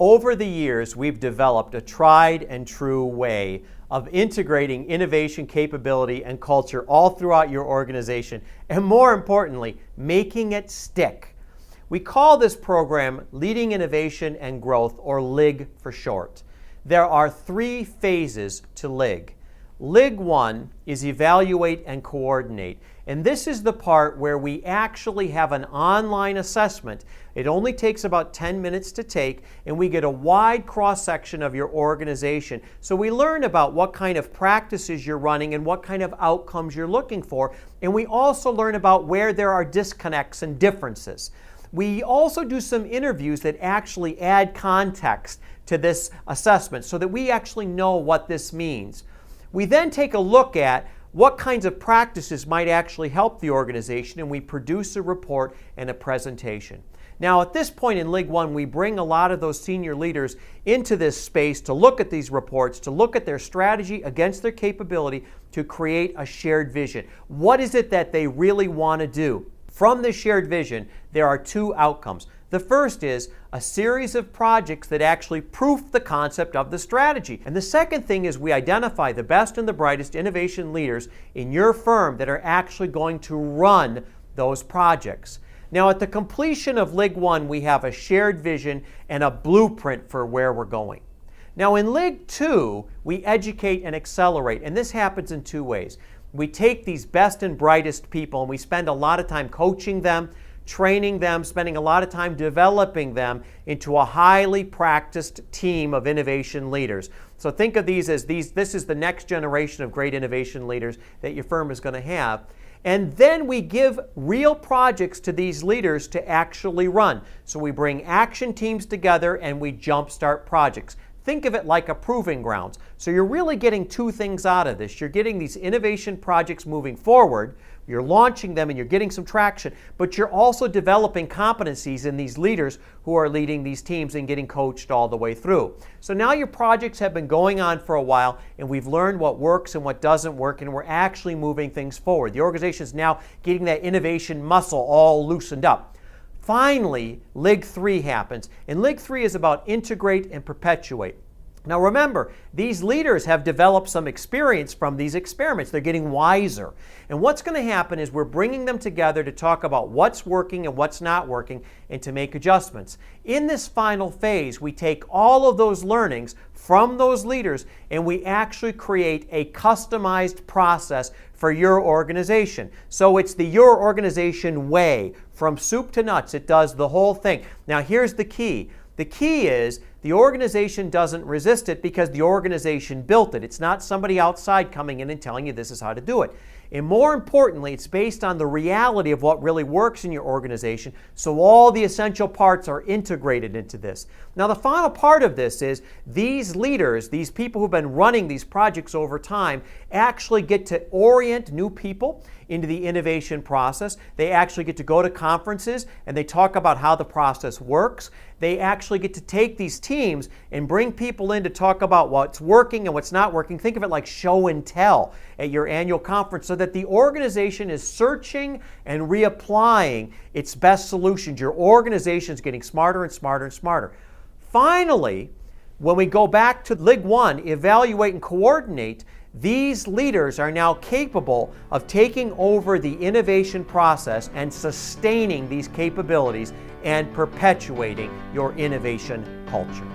Over the years, we've developed a tried and true way of integrating innovation, capability, and culture all throughout your organization, and more importantly, making it stick. We call this program Leading Innovation and Growth, or LIG for short. There are 3 phases to LIG. LIG 1 is evaluate and coordinate, and this is the part where we actually have an online assessment. It only takes about 10 minutes to take, and we get a wide cross-section of your organization. So we learn about what kind of practices you're running and what kind of outcomes you're looking for, and we also learn about where there are disconnects and differences. We also do some interviews that actually add context to this assessment so that we actually know what this means. We then take a look at what kinds of practices might actually help the organization, and we produce a report and a presentation. Now, at this point in LIG 1, we bring a lot of those senior leaders into this space to look at these reports, to look at their strategy against their capability to create a shared vision. What is it that they really want to do? From this shared vision, there are 2 outcomes. The first is a series of projects that actually proof the concept of the strategy. And the second thing is we identify the best and the brightest innovation leaders in your firm that are actually going to run those projects. Now, at the completion of LIG 1, we have a shared vision and a blueprint for where we're going. Now, in LIG 2, we educate and accelerate, and this happens in 2 ways. We take these best and brightest people, and we spend a lot of time coaching them, training them, spending a lot of time developing them into a highly practiced team of innovation leaders. So think of these as this is the next generation of great innovation leaders that your firm is going to have. And then we give real projects to these leaders to actually run. So we bring action teams together and we jumpstart projects. Think of it like a proving grounds. So you're really getting 2 things out of this. You're getting these innovation projects moving forward, you're launching them and you're getting some traction, but you're also developing competencies in these leaders who are leading these teams and getting coached all the way through. So now your projects have been going on for a while, and we've learned what works and what doesn't work, and we're actually moving things forward. The organization is now getting that innovation muscle all loosened up. Finally, LIG 3 happens, and LIG 3 is about integrate and perpetuate. Now remember, these leaders have developed some experience from these experiments. They're getting wiser. And what's going to happen is we're bringing them together to talk about what's working and what's not working and to make adjustments. In this final phase, we take all of those learnings from those leaders and we actually create a customized process for your organization. So it's the your organization way. From soup to nuts, it does the whole thing. Now here's the key. The key is the organization doesn't resist it because the organization built it. It's not somebody outside coming in and telling you this is how to do it. And more importantly, it's based on the reality of what really works in your organization, so all the essential parts are integrated into this. Now, the final part of this is these leaders, these people who've been running these projects over time, actually get to orient new people into the innovation process. They actually get to go to conferences and they talk about how the process works. They actually get to take these teams and bring people in to talk about what's working and what's not working. Think of it like show and tell at your annual conference so that the organization is searching and reapplying its best solutions. Your organization is getting smarter and smarter and smarter. Finally, when we go back to LIG 1, evaluate and coordinate, these leaders are now capable of taking over the innovation process and sustaining these capabilities and perpetuating your innovation culture.